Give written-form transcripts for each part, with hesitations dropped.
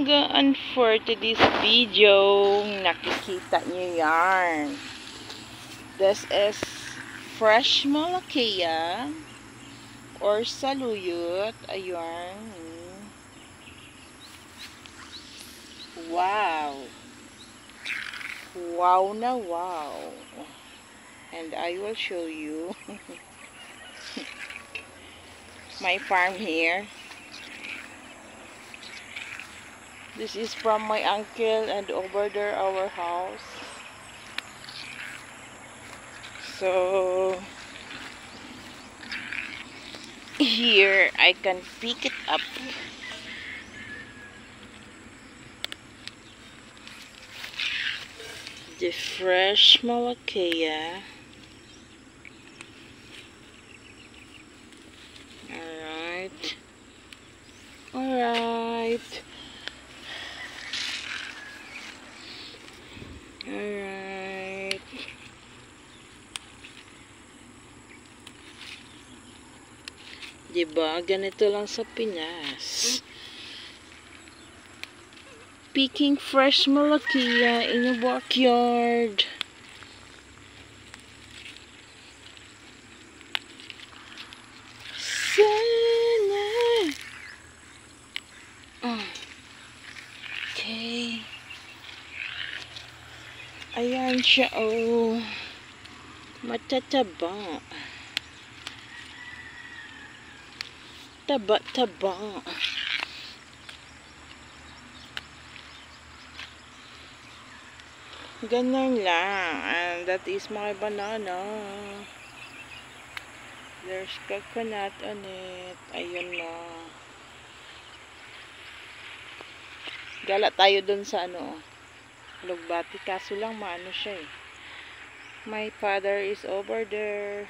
alagaan for today's video. Nakikita nyo yarn. This is fresh Malacca or saluyot. Ayun. Wow. Wow na wow. And I will show you my farm here. This is from my uncle and over there our house. So here I can pick it up. The fresh Malacca. Alright. Alright. Alright. Diba? Ganito lang sa Pinas. Picking fresh Malacca in your backyard. Sana. Okay. Ayan siya, oh. Matataba. Taba-taba. Ganun lang. And that is my banana. There's coconut on it. Ayun na. Gala tayo dun sa ano, Lugbati. Kaso lang maano siya eh. My father is over there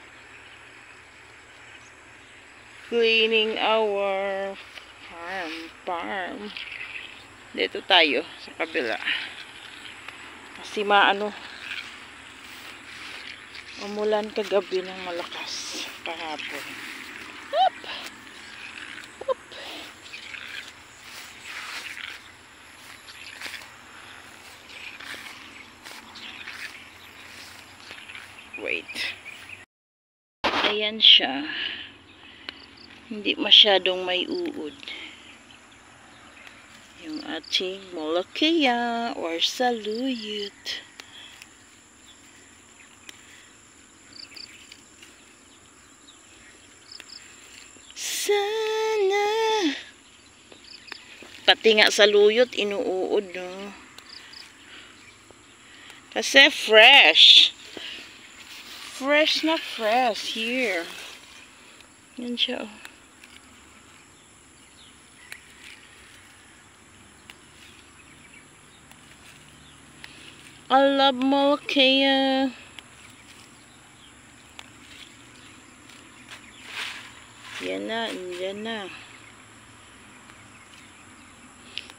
cleaning our farm. Dito tayo sa kabila. Kasi maano, umulan kagabi ng malakas kahapon. Hop! Hop! Wait. Ayan siya. Hindi masyadong may uod. Yung ating Malacca or saluyot. Sana. Pati nga saluyot inuud, no? Kasi fresh. Fresh na fresh here. Yan siya, oh. I love Malacca. Yan na, yan na.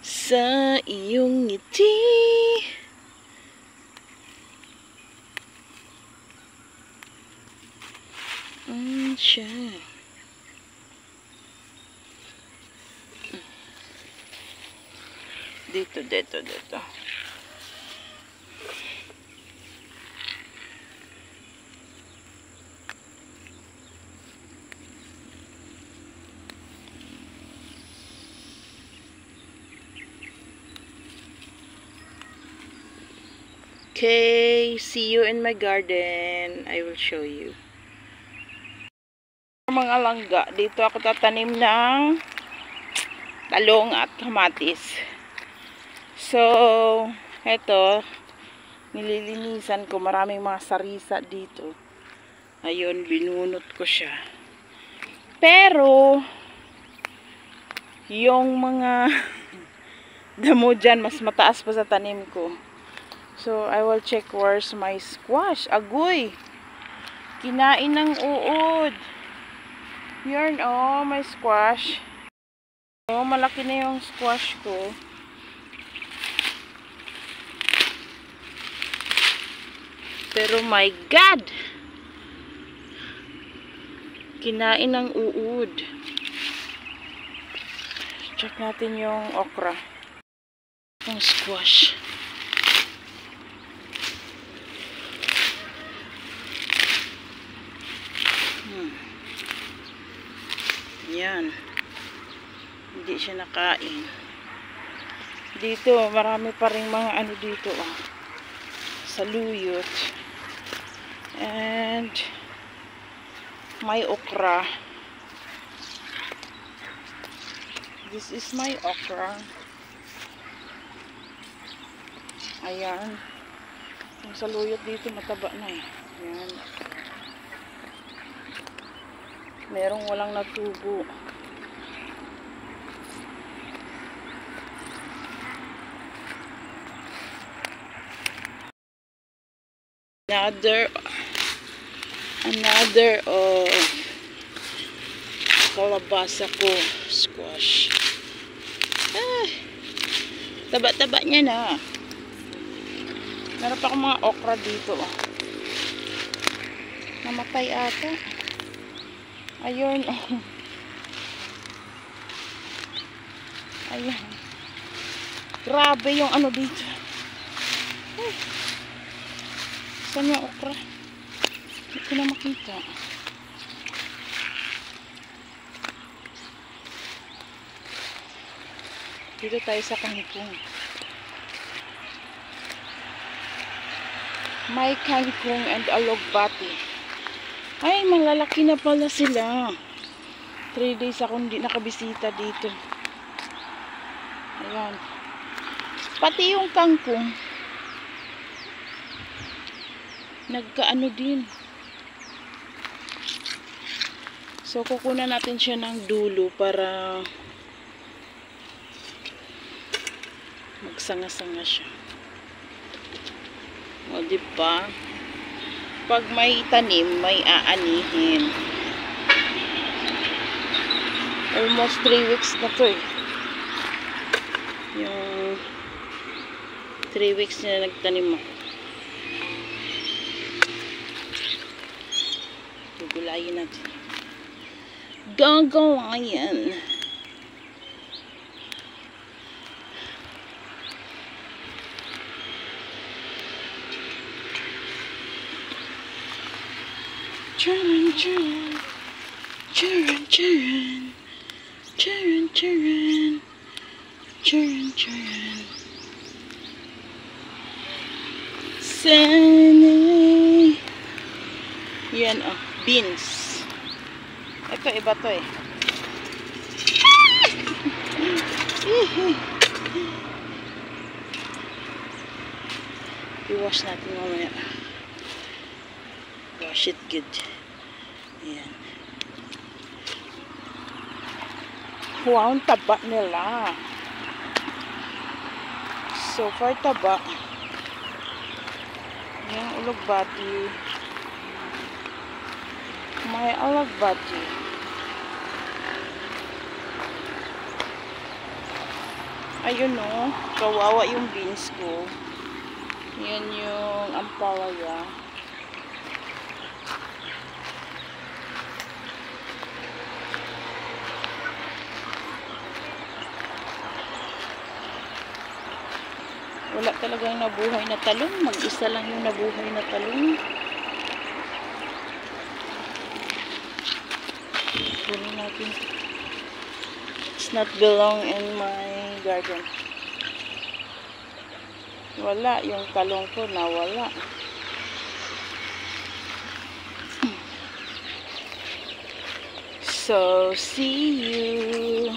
Sa iyong ngiti. Siya. Dito. Okay, see you in my garden. I will show you. Mga langga, dito ako tatanim ng talong at kamatis. So, eto, nililinisan ko. Maraming mga sarisa dito. Ayun, binunot ko siya. Pero, yung mga damo dyan, mas mataas pa sa tanim ko. So, I will check where's my squash. Agoy! Kinain ng uod. Yarn, oh, my squash. Oh, malaki na yung squash ko. Pero, my God! Kinain ng uod. Check natin yung okra. Ang squash. Yan. Hindi siya nakain. Dito, marami pa rin mga ano dito, oh. Saluyot. And may okra. This is my okra. Ayan. Yung saluyot dito mataba na eh. Ayan. Merong walang natubo. Another of kalabasa ko squash. Taba-taba niya na. Meron pa akong mga okra dito, oh. Namatay ata. Ayun, oh. Ayan. Grabe yung ano dito. Saan yung okra? Hindi ko na makita. Dito tayo sa kangkong. May kangkong and alogbati. Ay, malalaki na pala sila. 3 days ako hindi nakabisita dito. Ayan. Pati yung kangkong nagkaano din. So, kukunan natin siya ng dulo para magsanga-sanga siya. O, diba? Pag may tanim, may aanihin. Almost 3 weeks na to eh. Yung 3 weeks na nagtanim ako. Gugulayin natin. Gagawin. Charan, charan. Charan, charan. Charan, charan. Charan, charan. Sanay. Yan, oh. Beans. Ito, iba to eh. I-wash natin mamaya. Wash it good. Ayan. Wow, ang taba nila. So far, taba. Ayan, ulugbati. May alagbati. Ayun o, kawawa yung beans ko. Yan yung ampalaya. Wala talagang nabuhay na talong. Mag-isa lang yung nabuhay na talong. Kunin natin. It's not belong in my garden. Wala. Yung talong ko nawala. So, see you.